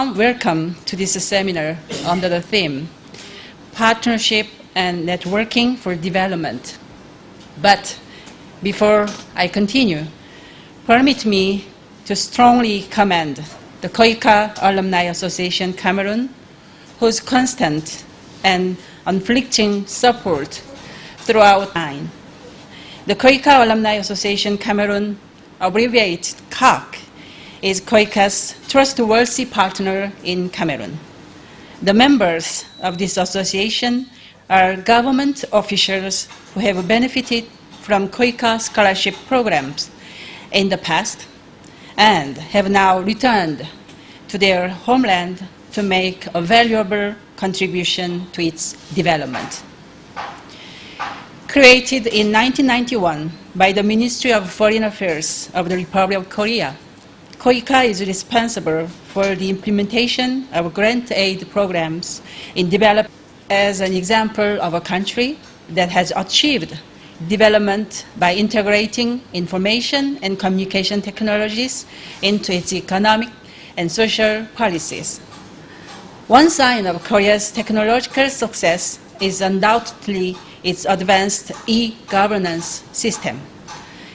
warm welcome to this seminar under the theme, Partnership and Networking for Development. But before I continue, permit me to strongly commend the KOICA Alumni Association Cameroon, whose constant and unflinching support throughout time. The KOICA Alumni Association Cameroon, abbreviated KOIC, is KOICA's trustworthy partner in Cameroon. The members of this association are government officials who have benefited from KOICA scholarship programs in the past and have now returned to their homeland to make a valuable contribution to its development. Created in 1991 by the Ministry of Foreign Affairs of the Republic of Korea, KOICA is responsible for the implementation of grant aid programs in development as an example of a country that has achieved development by integrating information and communication technologies into its economic and social policies. One sign of Korea's technological success is undoubtedly its advanced e-governance system.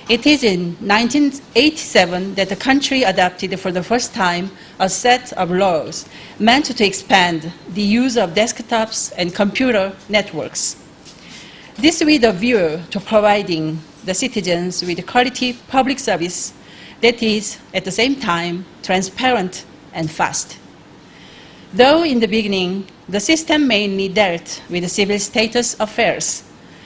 It is in 1987 that the country adopted for the first time a set of laws meant to expand the use of desktops and computer networks. This with a view to providing the citizens with quality public service that is, at the same time, transparent and fast. Though in the beginning, the system mainly dealt with civil status affairs,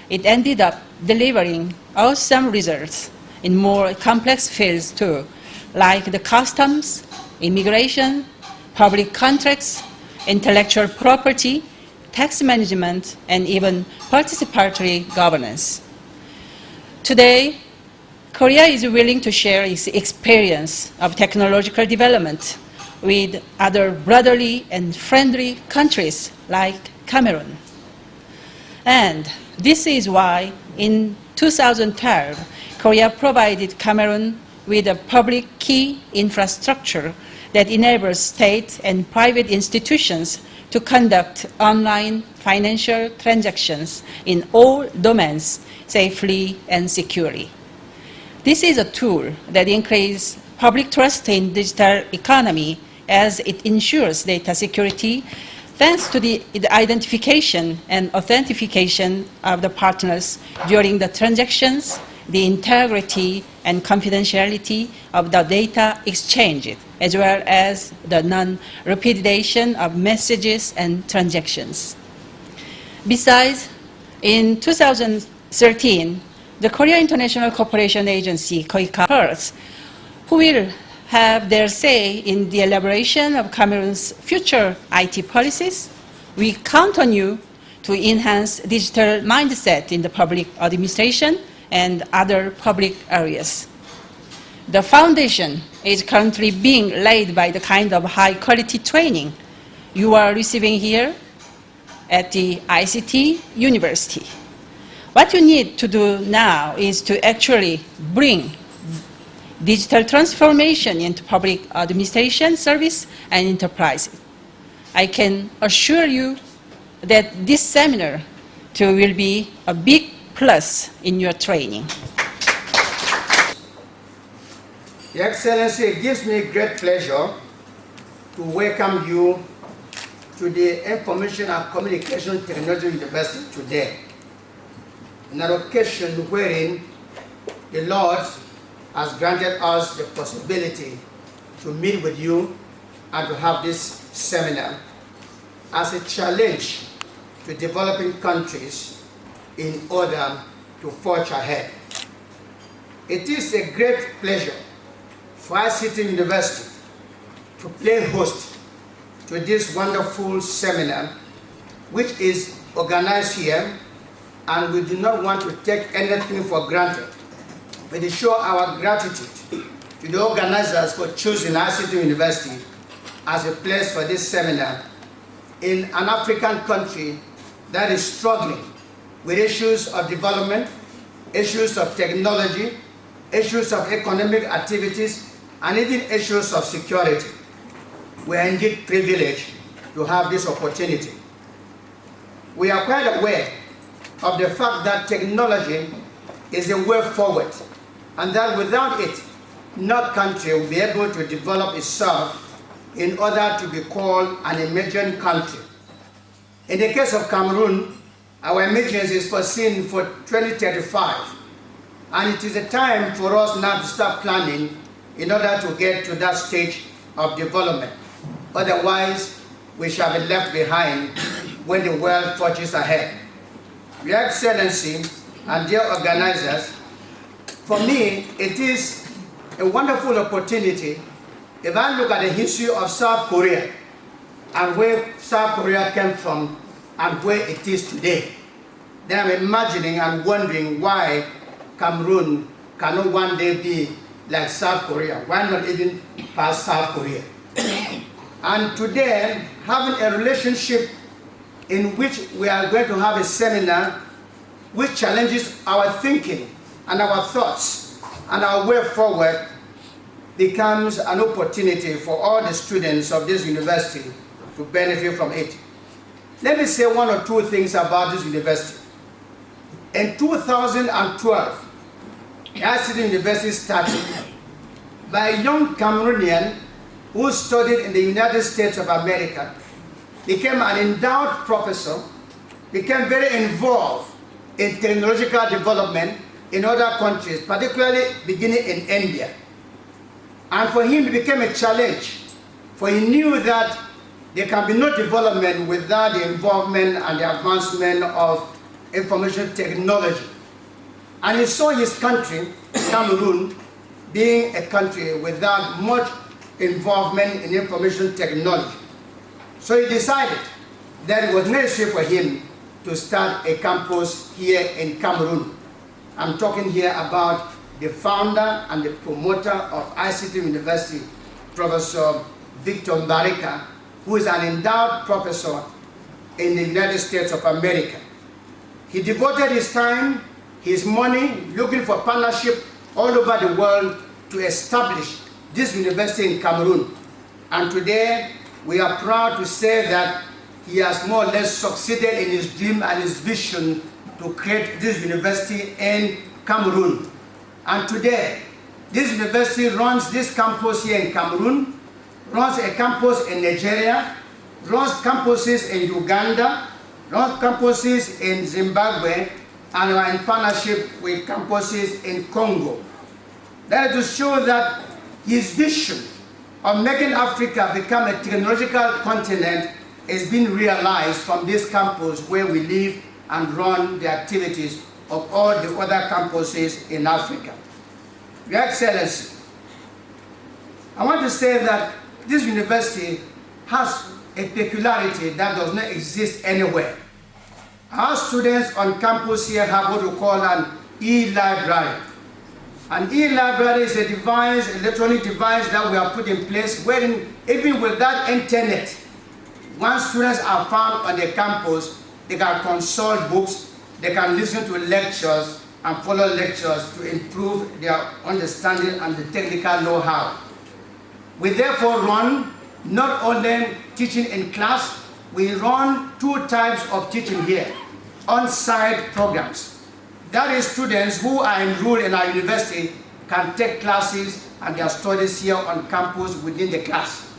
it ended up delivering awesome results in more complex fields too, like the customs, immigration, public contracts, intellectual property, tax management, and even participatory governance. Today, Korea is willing to share its experience of technological development with other brotherly and friendly countries like Cameroon. And this is why in 2012, Korea provided Cameroon with a public key infrastructure that enables state and private institutions to conduct online financial transactions in all domains safely and securely. This is a tool that increases public trust in digital economy as it ensures data security thanks to the identification and authentication of the partners during the transactions, the integrity and confidentiality of the data exchanged, as well as the non-repudiation of messages and transactions. Besides, in 2013, the Korea International Cooperation Agency, KOICA, who will have their say in the elaboration of Cameroon's future IT policies, we count on you to enhance digital mindset in the public administration and other public areas. The foundation is currently being laid by the kind of high-quality training you are receiving here at the ICT University. What you need to do now is to actually bring digital transformation into public administration, service, and enterprises. I can assure you that this seminar too will be a big plus in your training. Your Excellency, it gives me great pleasure to welcome you to the Information and Communication Technology University today, an occasion wherein the Lord has granted us the possibility to meet with you and to have this seminar as a challenge to developing countries in order to forge ahead. It is a great pleasure for ICT University to play host to this wonderful seminar, which is organized here, and we do not want to take anything for granted. We show our gratitude to the organizers for choosing ICT University as a place for this seminar in an African country that is struggling with issues of development, issues of technology, issues of economic activities, and even issues of security. we are indeed privileged to have this opportunity. We are quite aware of the fact that technology is a way forward, and that without it, no country will be able to develop itself in order to be called an emerging country. In the case of Cameroon, our emergence is foreseen for 2035, and it is a time for us now to start planning in order to get to that stage of development. Otherwise, we shall be left behind when the world forges ahead. Your Excellency and dear organizers, for me, it is a wonderful opportunity. If I look at the history of South Korea and where South Korea came from and where it is today, then I'm imagining and wondering why Cameroon cannot one day be like South Korea. Why not even pass South Korea? And today, having a relationship in which we are going to have a seminar which challenges our thinking and our thoughts and our way forward becomes an opportunity for all the students of this university to benefit from it. Let me say one or two things about this university. In 2012, ICT University started by a young Cameroonian who studied in the United States of America, became an endowed professor, became very involved in technological development in other countries, particularly beginning in India. And for him, it became a challenge, for he knew that there can be no development without the involvement and the advancement of information technology. And he saw his country, Cameroon, being a country without much involvement in information technology. So he decided that it was necessary for him to start a campus here in Cameroon. I'm talking here about the founder and the promoter of ICT University, Professor Victor Mbarika, who is an endowed professor in the United States of America. He devoted his time, his money, looking for partnership all over the world to establish this university in Cameroon. And today, we are proud to say that he has more or less succeeded in his dream and his vision to create this university in Cameroon. And today, this university runs this campus here in Cameroon, runs a campus in Nigeria, runs campuses in Uganda, runs campuses in Zimbabwe, and are in partnership with campuses in Congo. That is to show that his vision of making Africa become a technological continent is being realized from this campus where we live and run the activities of all the other campuses in Africa. Your Excellency, I want to say that this university has a peculiarity that does not exist anywhere. Our students on campus here have what we call an e-library. An e-library is a device, electronic device that we have put in place wherein even without internet, once students are found on the campus, they can consult books, they can listen to lectures and follow lectures to improve their understanding and the technical know-how. We therefore run not only teaching in class, we run two types of teaching here, on-site programs. That is, students who are enrolled in our university can take classes and their studies here on campus within the class.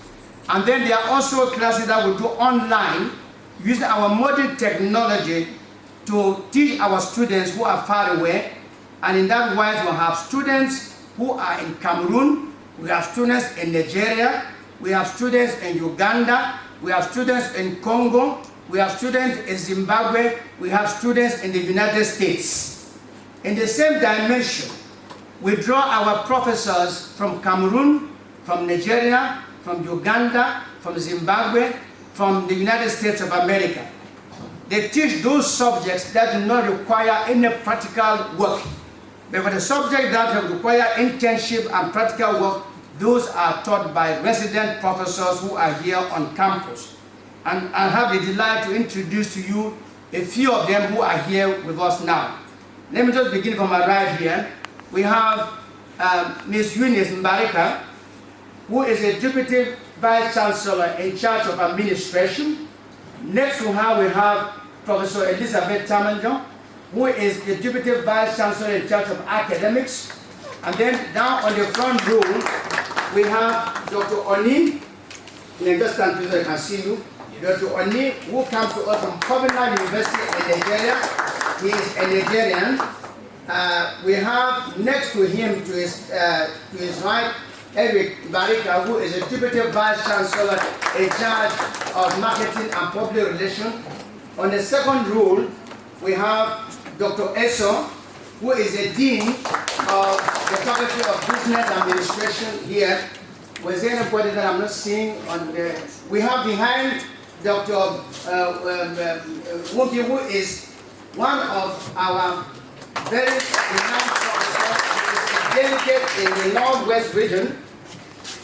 And then there are also classes that we do online using our modern technology to teach our students who are far away. And in that way, we have students who are in Cameroon, we have students in Nigeria, we have students in Uganda, we have students in Congo, we have students in Zimbabwe, we have students in the United States. In the same dimension, we draw our professors from Cameroon, from Nigeria, from Uganda, from Zimbabwe, from the United States of America. They teach those subjects that do not require any practical work. But for the subjects that require internship and practical work, those are taught by resident professors who are here on campus. And I have the delight to introduce to you a few of them who are here with us now. Let me just begin from my right here. We have Ms. Eunice Mbarika, who is a deputy Vice Chancellor in charge of administration. Next to her, we have Professor Elizabeth Tamanjo, who is the Deputy Vice Chancellor in charge of academics. And then down on the front row, we have Dr. Oni. Just stand so I can see you. Dr. Oni, who comes to us from Cameroon University in Nigeria. He is a Nigerian. We have next to him, to his right, Eric Barika, who is a Deputy Vice Chancellor in charge of marketing and public relations. On the second row, we have Dr. Eso, who is a Dean of the Faculty of Business Administration here. Was there anybody that I'm not seeing on the... We have behind Dr. Wunki, who is one of our very renowned professors, delegate in the Northwest region.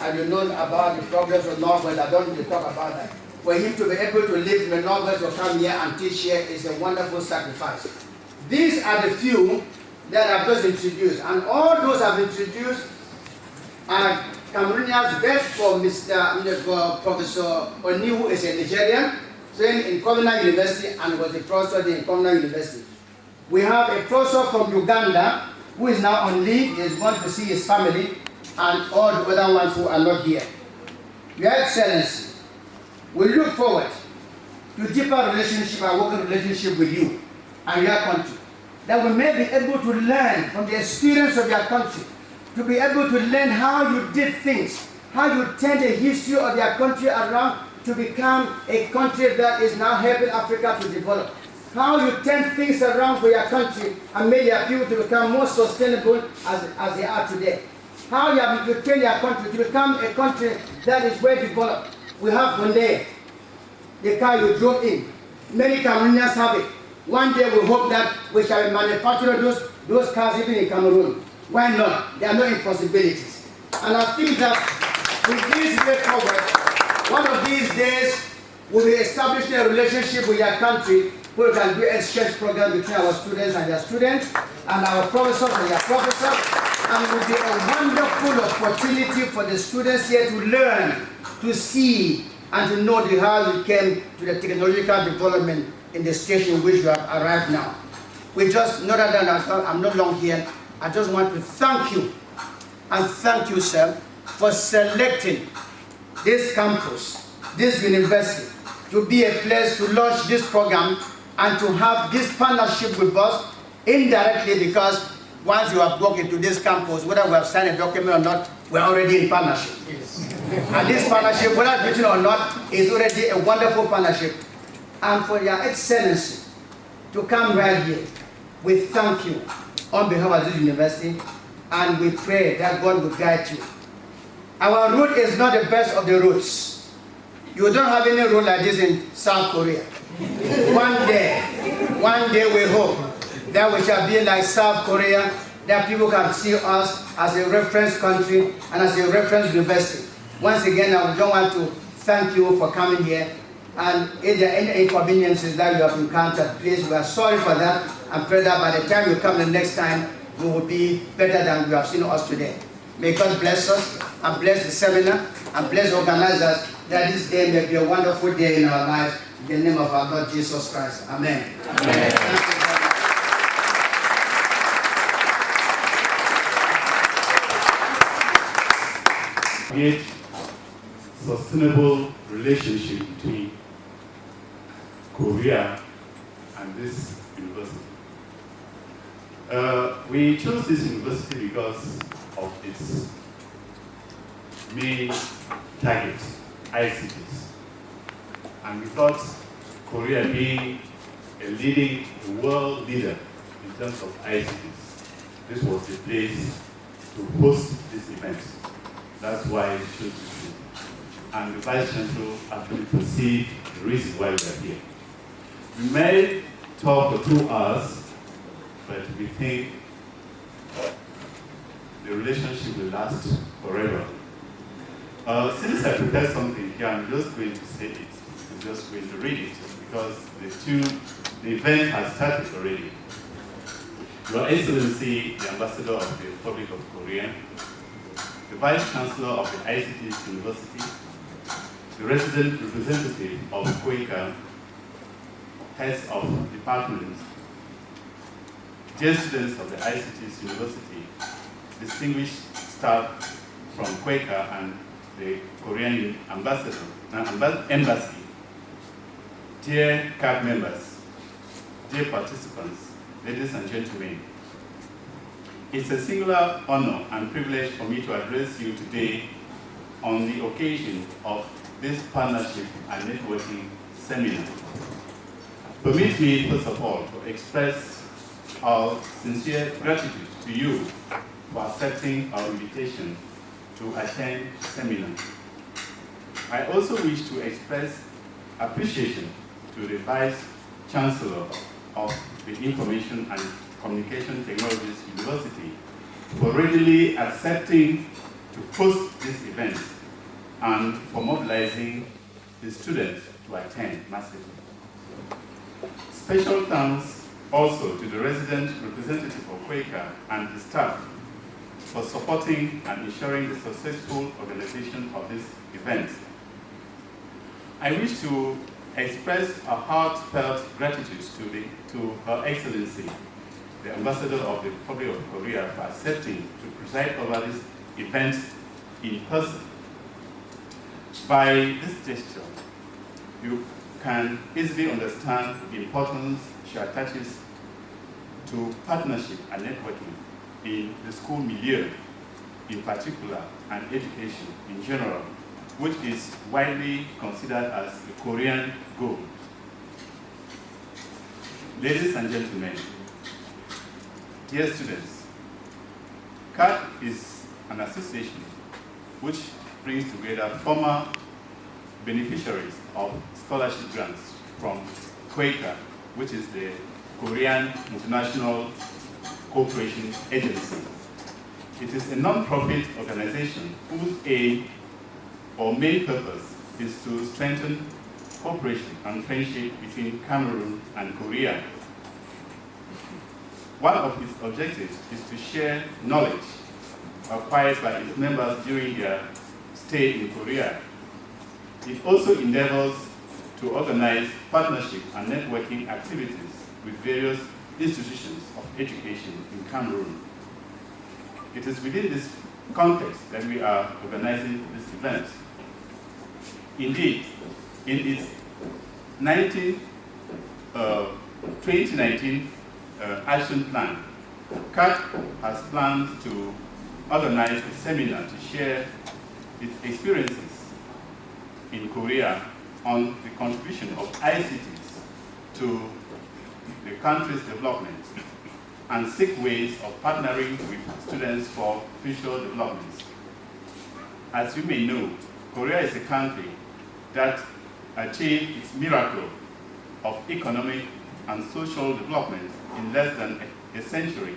I don't know about the problems of Northwest, I don't need to talk about that. For him to be able to live in the Northwest or come here and teach here is a wonderful sacrifice. These are the few that I've just introduced, and all those I've introduced are Cameroonians, best for Professor Oni, who is a Nigerian, trained in Cameroon University and was a professor in Cameroon University. We have a professor from Uganda who is now on leave. He is going to see his family, and all the other ones who are not here. Your Excellency, we look forward to deeper relationship and working relationship with you and your country, that we may be able to learn from the experience of your country, to be able to learn how you did things, how you turned the history of your country around to become a country that is now helping Africa to develop. How you turn things around for your country and made your people to become more sustainable as they are today. How you have trained your country to become a country that is well developed. We have one day, the car you drove in. Many Cameroonians have it. One day we hope that we shall manufacture those cars even in Cameroon. Why not? There are no impossibilities. And I think that with this way forward, one of these days we'll be establishing a relationship with your country where we can do exchange program between our students and their students, and our professors and their professors. And it will be a wonderful opportunity for the students here to learn, to see, and to know how you came to the technological development in the station in which you have arrived now. We just, not that I'm not long here, I just want to thank you, and thank you, sir, for selecting this campus, this university, to be a place to launch this program and to have this partnership with us indirectly, because once you have walked into this campus, whether we have signed a document or not, we're already in partnership. Yes. And this partnership, whether written or not, is already a wonderful partnership. And for your Excellency to come right here, we thank you on behalf of this university, and we pray that God will guide you. Our route is not the best of the routes. You don't have any route like this in South Korea. One day we hope that we shall be like South Korea, that people can see us as a reference country and as a reference university. Once again, I don't want to thank you for coming here. And if there are any inconveniences that you have encountered, please, we are sorry for that, and pray that by the time you come the next time, we will be better than you have seen us today. May God bless us, and bless the seminar, and bless the organizers, that this day may be a wonderful day in our lives. In the name of our Lord Jesus Christ. Amen. Amen. Thank you. Create sustainable relationship between Korea and this university. We chose this university because of its main target, ICTs. And we thought Korea being a world leader in terms of ICTs, this was the place to host this event. That's why we chose this city. And the Vice Chancellor actually perceived the reason why we are here. We may talk for 2 hours, but we think the relationship will last forever. Since I prepared something here, I'm just going to say it. I'm just going to read it, because the event has started already. Your Excellency, the Ambassador of the Republic of Korea, the Vice Chancellor of the ICT University, the resident representative of KOICA, heads of departments, dear students of the ICT University, distinguished staff from KOICA and the Korean embassy, dear CAB members, dear participants, ladies and gentlemen, it's a singular honor and privilege for me to address you today on the occasion of this partnership and networking seminar. Permit me, first of all, to express our sincere gratitude to you for accepting our invitation to attend the seminar. I also wish to express appreciation to the Vice Chancellor of the Information and Communication Technologies University for readily accepting to host this event and for mobilizing the students to attend massively. Special thanks also to the resident representative of KOICA and the staff for supporting and ensuring the successful organization of this event. I wish to express a heartfelt gratitude to Her Excellency, the Ambassador of the Republic of Korea, for accepting to preside over this event in person. By this gesture, you can easily understand the importance she attaches to partnership and networking in the school milieu in particular and education in general, which is widely considered as the Korean goal. Ladies and gentlemen, dear students, CAD is an association which brings together former beneficiaries of scholarship grants from KOICA, which is the Korean International Cooperation Agency. It is a non-profit organization whose aim or main purpose is to strengthen cooperation and friendship between Cameroon and Korea. One of its objectives is to share knowledge acquired by its members during their stay in Korea. It also endeavors to organize partnership and networking activities with various institutions of education in Cameroon. It is within this context that we are organizing this event. Indeed, in its 2019 action plan, CAD has planned to organize a seminar to share its experiences in Korea on the contribution of ICTs to the country's development and seek ways of partnering with students for future developments. As you may know, Korea is a country that achieved its miracle of economic and social development in less than a century.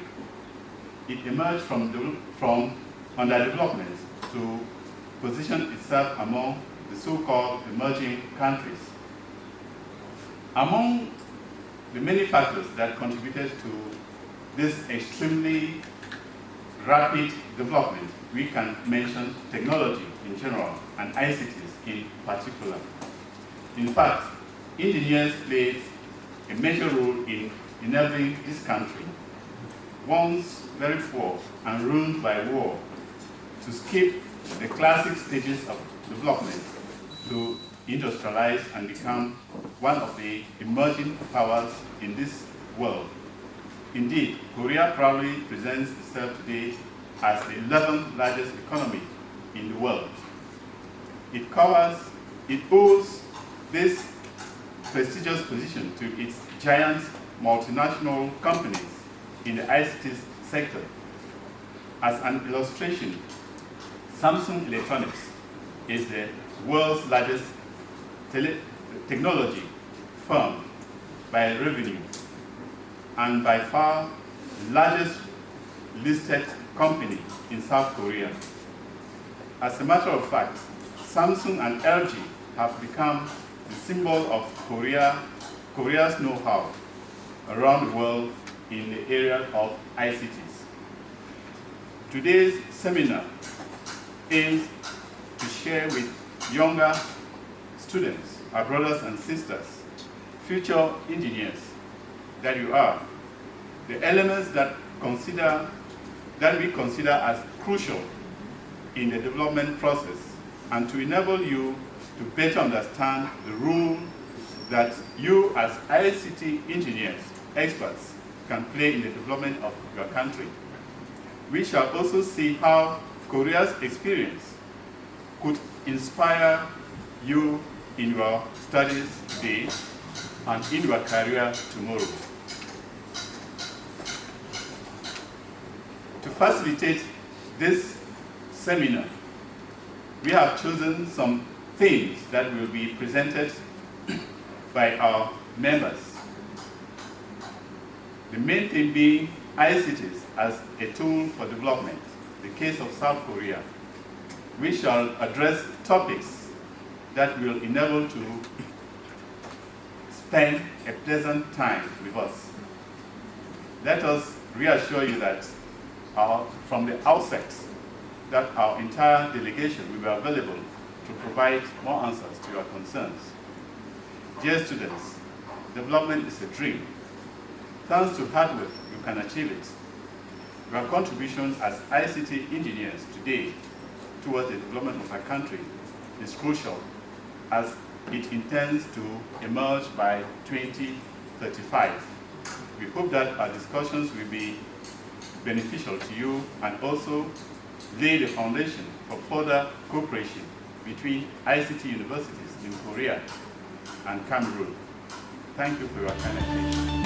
It emerged from underdevelopment to position itself among the so-called emerging countries. Among the many factors that contributed to this extremely rapid development, we can mention technology in general and ICTs in particular. In fact, engineers played a major role in enabling this country, once very poor and ruined by war, to skip the classic stages of development to industrialize and become one of the emerging powers in this world. Indeed, Korea proudly presents itself today as the 11th largest economy in the world. It owes this prestigious position to its giant multinational companies in the ICT sector. As an illustration, Samsung Electronics is the world's largest technology firm by revenue and by far the largest listed company in South Korea. As a matter of fact, Samsung and LG have become the symbol of Korea's know-how around the world in the area of ICTs. Today's seminar aims to share with younger students, our brothers and sisters, future engineers that you are, the elements that we consider as crucial in the development process, and to enable you to better understand the role that you as ICT engineers, experts, can play in the development of your country. We shall also see how Korea's experience could inspire you in your studies today and in your career tomorrow. To facilitate this seminar, we have chosen some themes that will be presented by our members. The main theme being ICTs as a tool for development, the case of South Korea. We shall address topics that will enable to spend a pleasant time with us. Let us reassure you that from the outset, that our entire delegation will be available to provide more answers to your concerns. Dear students, development is a dream. Thanks to hard work, you can achieve it. Your contribution as ICT engineers today towards the development of our country is crucial, as it intends to emerge by 2035. We hope that our discussions will be beneficial to you and also lay the foundation for further cooperation between ICT universities in Korea and Cameroon. Thank you for your kind attention.